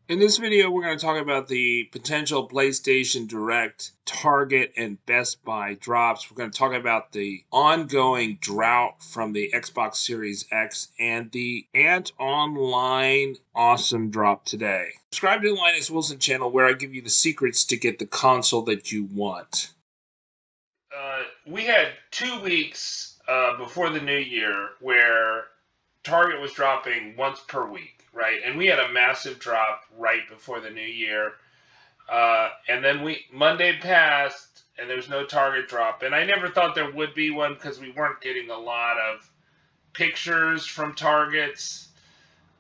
In this video, we're going to talk about the potential PlayStation Direct, Target, and Best Buy drops. We're going to talk about the ongoing drought from the Xbox Series X and the Antonline awesome drop today. Subscribe to the Linus Wilson channel where I give you the secrets to get the console that you want. We had 2 weeks before the new year where Target was dropping once per week, right? And we had a massive drop right before the new year. And then Monday passed and there's no Target drop. And I never thought there would be one because we weren't getting a lot of pictures from Targets.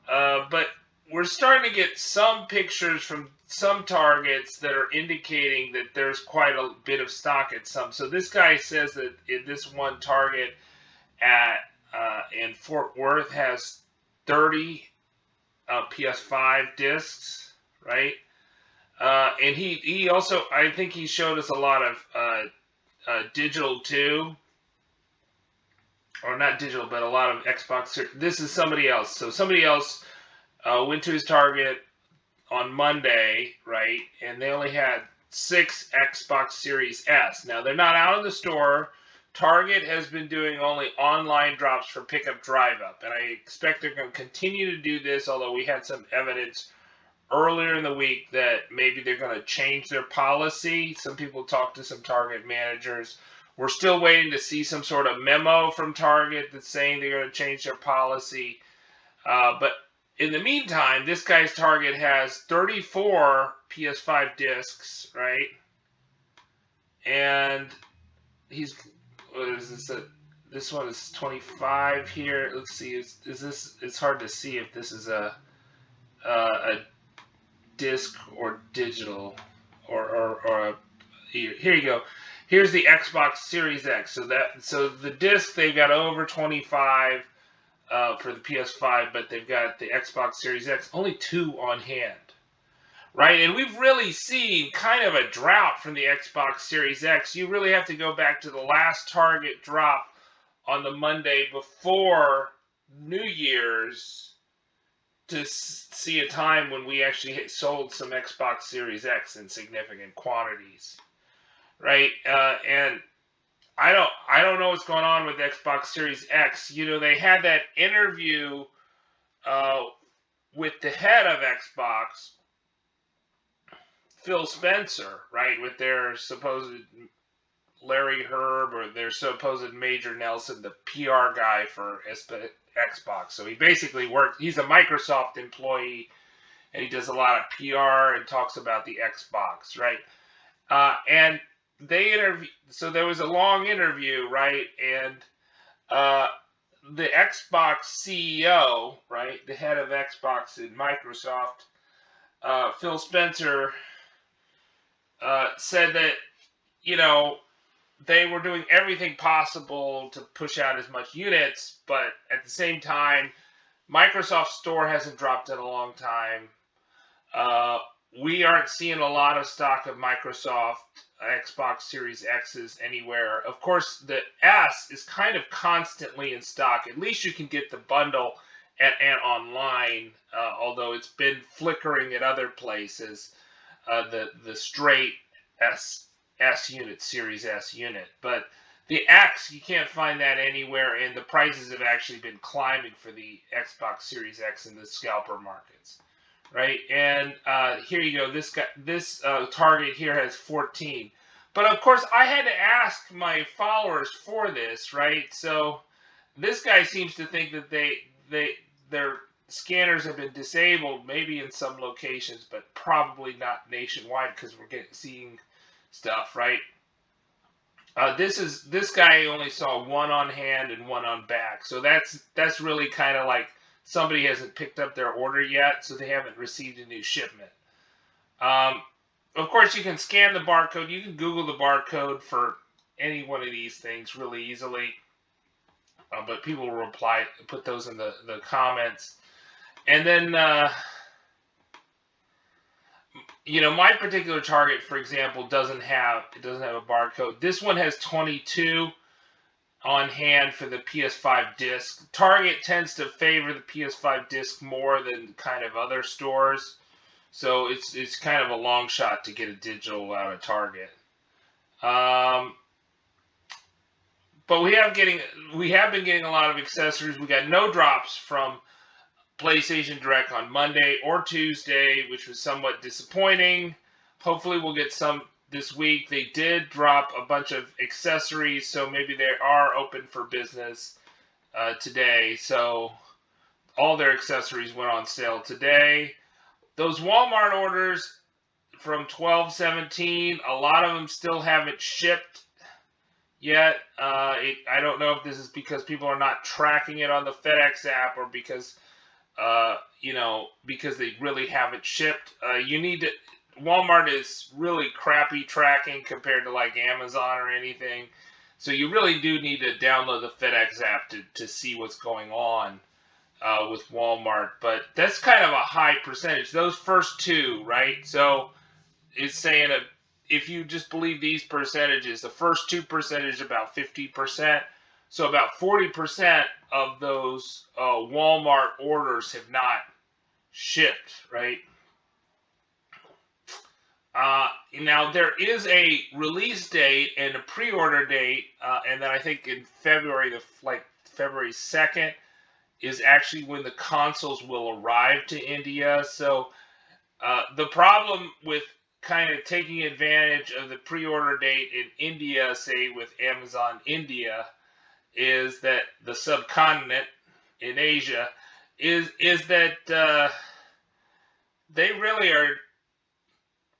But we're starting to get some pictures from some Targets that are indicating that there's quite a bit of stock at some. So this guy says that in this one Target in Fort Worth has 30 PS5 discs, right? And he also, I think he showed us a lot of digital too, or not digital, but a lot of Xbox. This is somebody else. So somebody else went to his Target on Monday, right? And they only had 6 Xbox Series S. Now, they're not out in the store. Target has been doing only online drops for pickup drive up, and I expect they're going to continue to do this, although we had some evidence earlier in the week that maybe they're going to change their policy. Some people talked to some Target managers. We're still waiting to see some sort of memo from Target that's saying they're going to change their policy. But in the meantime, this guy's Target has 34 PS5 discs, right? And he's, what is this? This one is 25 here. Let's see. Is this? It's hard to see if this is a disc or digital or a, here you go. Here's the Xbox Series X. So the disc, they've got over 25 for the PS5, but they've got the Xbox Series X, only 2 on hand. Right, and we've really seen kind of a drought from the Xbox Series X. You really have to go back to the last Target drop on the Monday before New Year's to see a time when we actually sold some Xbox Series X in significant quantities, right? And I don't know what's going on with Xbox Series X. You know, they had that interview with the head of Xbox, Phil Spencer, right, with their supposed Larry Herb or their supposed Major Nelson, the PR guy for Xbox. So he basically he's a Microsoft employee, and he does a lot of PR and talks about the Xbox, right? And so there was a long interview, right? And the Xbox CEO, right, the head of Xbox in Microsoft, Phil Spencer, said that, you know, they were doing everything possible to push out as much units, but at the same time, Microsoft Store hasn't dropped in a long time. We aren't seeing a lot of stock of Microsoft Xbox Series X's anywhere. Of course, the S is kind of constantly in stock. At least you can get the bundle and online, although it's been flickering at other places. The straight S unit, Series S unit. But the X, you can't find that anywhere, and the prices have actually been climbing for the Xbox Series X in the scalper markets, right? And here you go. This Target here has 14. But of course, I had to ask my followers for this, right? So this guy seems to think that their scanners have been disabled, maybe in some locations, but probably not nationwide because we're seeing stuff, right? This guy only saw 1 on hand and 1 on back, so that's really kind of like somebody hasn't picked up their order yet, so they haven't received a new shipment. Of course, you can scan the barcode. You can Google the barcode for any one of these things really easily, but people will put those in the comments. And then, you know, my particular Target, for example, doesn't have a barcode. This one has 22 on hand for the PS5 disc. Target tends to favor the PS5 disc more than kind of other stores. So it's kind of a long shot to get a digital out of Target. Um, but we have been getting a lot of accessories. We got no drops from PlayStation Direct on Monday or Tuesday, which was somewhat disappointing. Hopefully we'll get some this week. They did drop a bunch of accessories, so maybe they are open for business today. So all their accessories went on sale today. Those Walmart orders from 12/17, a lot of them still haven't shipped yet. I don't know if this is because people are not tracking it on the FedEx app or because because they really haven't shipped. Walmart is really crappy tracking compared to like Amazon or anything. So you really do need to download the FedEx app to see what's going on with Walmart. But that's kind of a high percentage. Those first two, right? So it's saying if you just believe these percentages, the first 2% about 50%. So about 40% of those Walmart orders have not shipped, right? Now there is a release date and a pre-order date, and then I think in February, February 2nd is actually when the consoles will arrive to India. So the problem with kind of taking advantage of the pre-order date in India, say with Amazon India, is that the subcontinent in Asia is that they really are.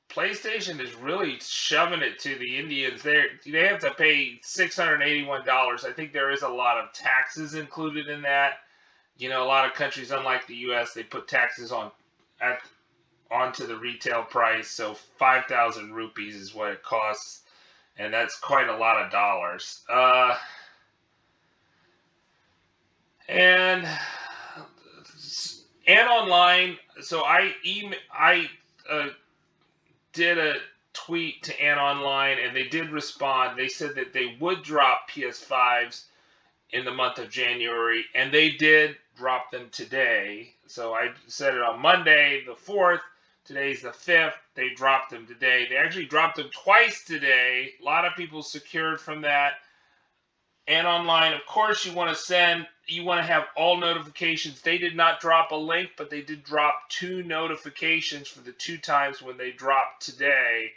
PlayStation is really shoving it to the Indians. They have to pay $681. I think there is a lot of taxes included in that. A lot of countries, unlike the U.S., they put taxes onto the retail price. So 5,000 rupees is what it costs, and that's quite a lot of dollars. And Antonline. So I did a tweet to Antonline, and they did respond. They said that they would drop PS5s in the month of January, and they did drop them today. So I said it on Monday, the 4th. Today's the 5th. They dropped them today. They actually dropped them twice today. A lot of people secured from that. Antonline, of course, you want to have all notifications. They did not drop a link, but they did drop 2 notifications for the 2 times when they dropped today.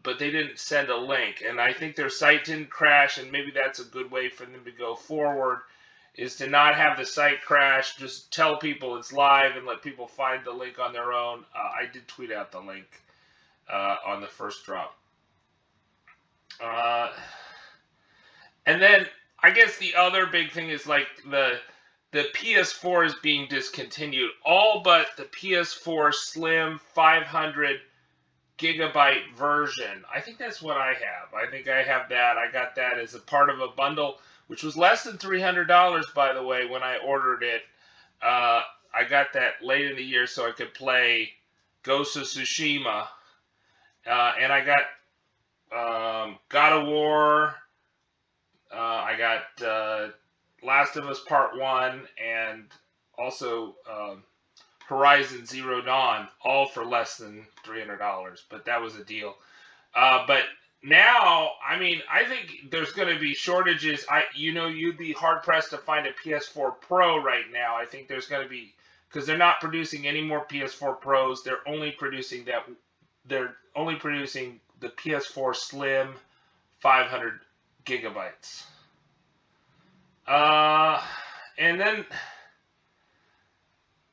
But they didn't send a link, and I think their site didn't crash, and maybe that's a good way for them to go forward, is to not have the site crash. Just tell people it's live and let people find the link on their own. I did tweet out the link on the first drop. And then I guess the other big thing is like the PS4 is being discontinued. All but the PS4 Slim 500 gigabyte version. I think that's what I have. I think I have that. I got that as a part of a bundle, which was less than $300, by the way, when I ordered it. I got that late in the year so I could play Ghost of Tsushima. And I got God of War. I got Last of Us Part 1 and also Horizon Zero Dawn, all for less than $300, but that was a deal. But now, I mean, I think there's going to be shortages. You'd be hard pressed to find a PS4 Pro right now. I think there's going to be, because they're not producing any more PS4 Pros. They're only producing the PS4 Slim 500 gigabytes. And then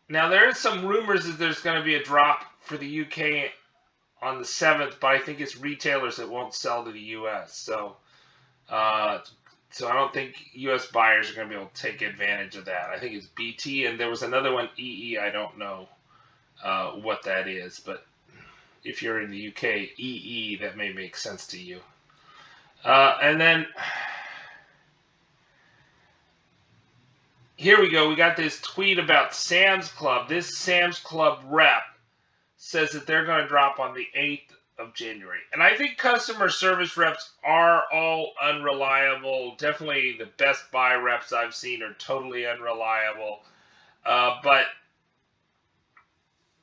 now there is some rumors that there's going to be a drop for the UK on the 7th, but I think it's retailers that won't sell to the US. So I don't think US buyers are going to be able to take advantage of that. I think it's BT, and there was another one, EE. I don't know what that is, but if you're in the UK, EE, that may make sense to you. And then here we go. We got this tweet about Sam's Club. This Sam's Club rep says that they're going to drop on the 8th of January. And I think customer service reps are all unreliable. Definitely the Best Buy reps I've seen are totally unreliable. But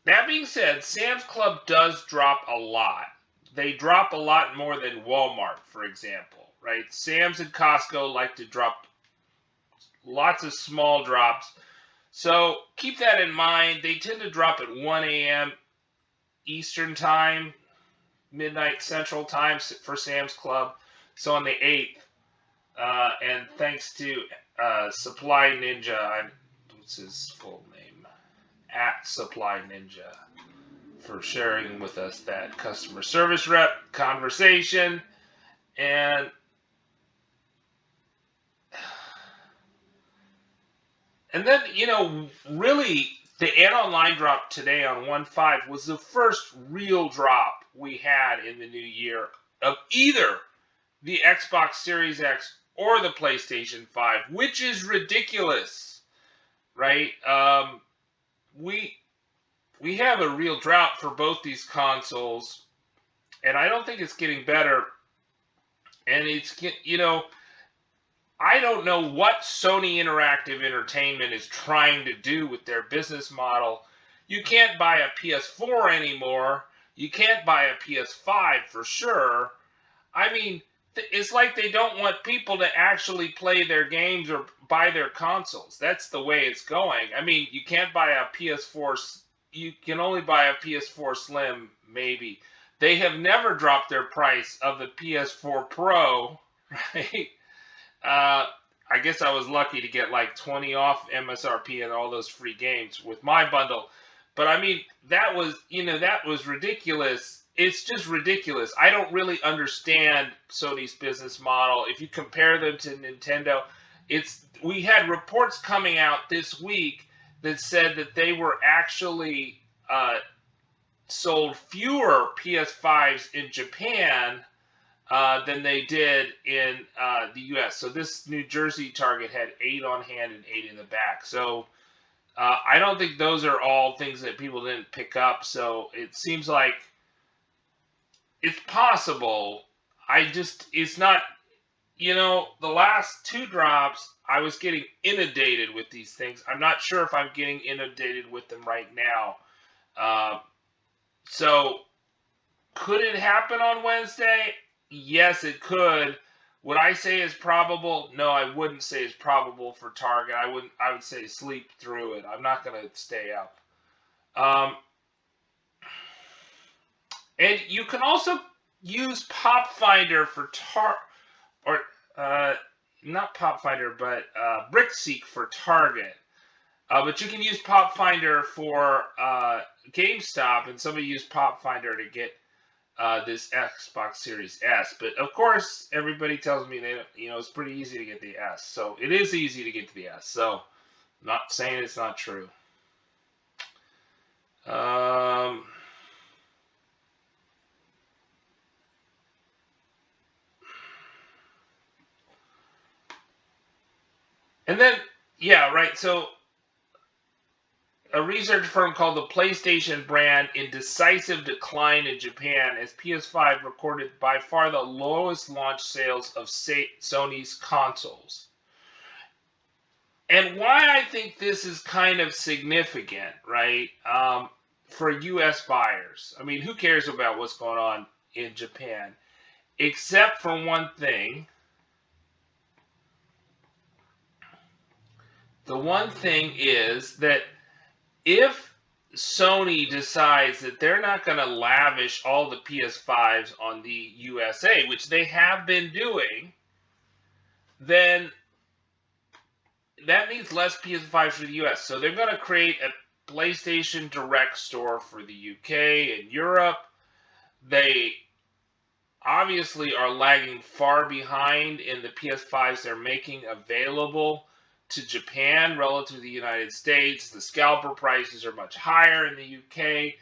That being said, Sam's Club does drop a lot. They drop a lot more than Walmart, for example, right? Sam's and Costco like to drop lots of small drops. So keep that in mind. They tend to drop at 1 a.m. Eastern Time, midnight Central Time for Sam's Club. So on the 8th, and thanks to Supply Ninja, what's his full name? At Supply Ninja, for sharing with us that customer service rep conversation. And then, really, the Antonline drop today on 1.5 was the first real drop we had in the new year of either the Xbox Series X or the PlayStation 5, which is ridiculous, right? We have a real drought for both these consoles, and I don't think it's getting better. And I don't know what Sony Interactive Entertainment is trying to do with their business model. You can't buy a PS4 anymore. You can't buy a PS5 for sure. I mean, it's like they don't want people to actually play their games or buy their consoles. That's the way it's going. I mean, you can't buy a PS4. You can only buy a PS4 Slim, maybe. They have never dropped their price of the PS4 Pro, right? I guess I was lucky to get like 20 off MSRP and all those free games with my bundle. But I mean, that was ridiculous. It's just ridiculous. I don't really understand Sony's business model. If you compare them to Nintendo, we had reports coming out this week that said that they were actually sold fewer PS5s in Japan than they did in the U.S. So this New Jersey Target had 8 on hand and 8 in the back. So I don't think those are all things that people didn't pick up. So it seems like it's possible. It's not, the last 2 drops, I was getting inundated with these things. I'm not sure if I'm getting inundated with them right now. So could it happen on Wednesday? Yes, it could. Would I say it's probable? No, I wouldn't say it's probable for Target. I would say sleep through it. I'm not going to stay up. And you can also use Pop Finder for not Pop Finder, but BrickSeek for Target. But you can use Pop Finder for GameStop, and somebody used Pop Finder to get this Xbox Series S. But of course, everybody tells me it's pretty easy to get the S. So it is easy to get to the S. So I'm not saying it's not true. And then, yeah, right. So a research firm called the PlayStation brand in decisive decline in Japan as PS5 recorded by far the lowest launch sales of Sony's consoles. And why I think this is kind of significant, right, for U.S. buyers. I mean, who cares about what's going on in Japan? Except for one thing. The one thing is that if Sony decides that they're not going to lavish all the PS5s on the USA, which they have been doing, then that means less PS5s for the US. So they're going to create a PlayStation Direct store for the UK and Europe. They obviously are lagging far behind in the PS5s they're making available to Japan relative to the United States. The scalper prices are much higher in the UK.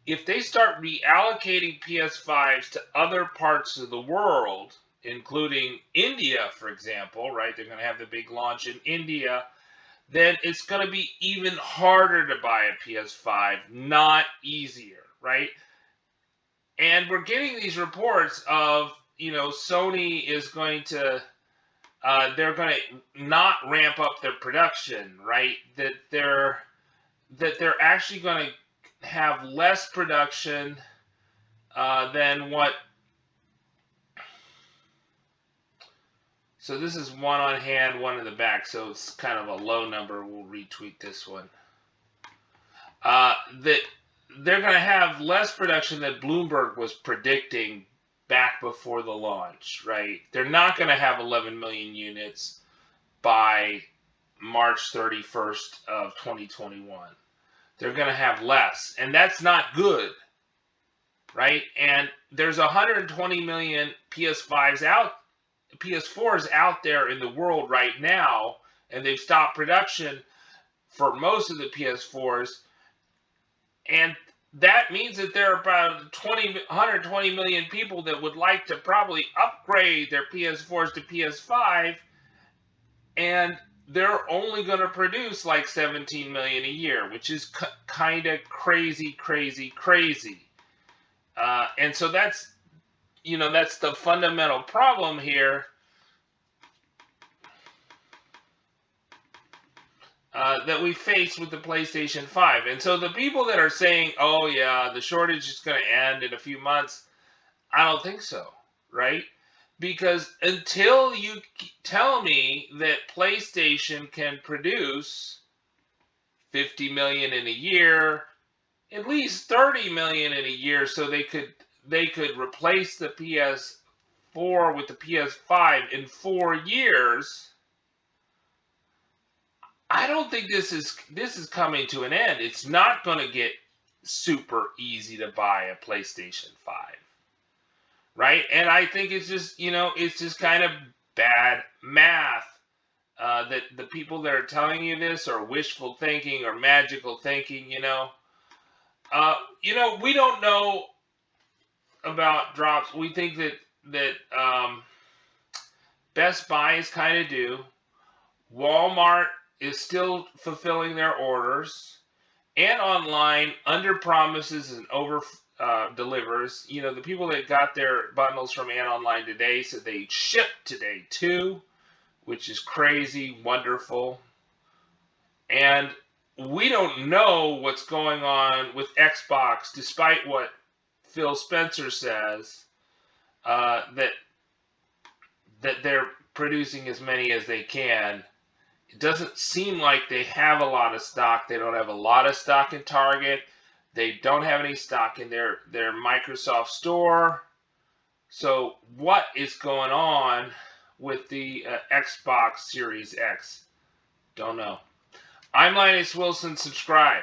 If they start reallocating PS5s to other parts of the world, including India, for example, right? They're going to have the big launch in India. Then it's going to be even harder to buy a PS5, not easier, right? And we're getting these reports of, Sony is going to they're going to not ramp up their production, right? That they're actually going to have less production than what. So this is one on hand, one in the back. So it's kind of a low number. We'll retweet this one. That they're going to have less production than Bloomberg was predicting back before the launch, right? They're not going to have 11 million units by March 31st of 2021. They're going to have less, and that's not good, right? And there's 120 million PS4s out there in the world right now, and they've stopped production for most of the PS4s, and that means that there are about 120 million people that would like to probably upgrade their PS4s to PS5, and they're only going to produce like 17 million a year, which is kind of crazy. And so that's the fundamental problem here. That we face with the PlayStation 5. And so the people that are saying, oh yeah, the shortage is going to end in a few months, I don't think so, right? Because until you tell me that PlayStation can produce 50 million in a year, at least 30 million in a year, so they could replace the PS4 with the PS5 in 4 years, I don't think this is coming to an end. It's not going to get super easy to buy a PlayStation 5, right? And I think it's just kind of bad math that the people that are telling you this are wishful thinking or magical thinking. We don't know about drops. We think that Best Buy is kind of due. Walmart is still fulfilling their orders, and online under promises and over delivers. The people that got their bundles from Antonline today said they shipped today too, which is crazy, wonderful. And we don't know what's going on with Xbox, despite what Phil Spencer says, that they're producing as many as they can. It doesn't seem like they have a lot of stock. They don't have a lot of stock in Target. They don't have any stock in their Microsoft store. So what is going on with the Xbox Series X? Don't know. I'm Linus Wilson. Subscribe.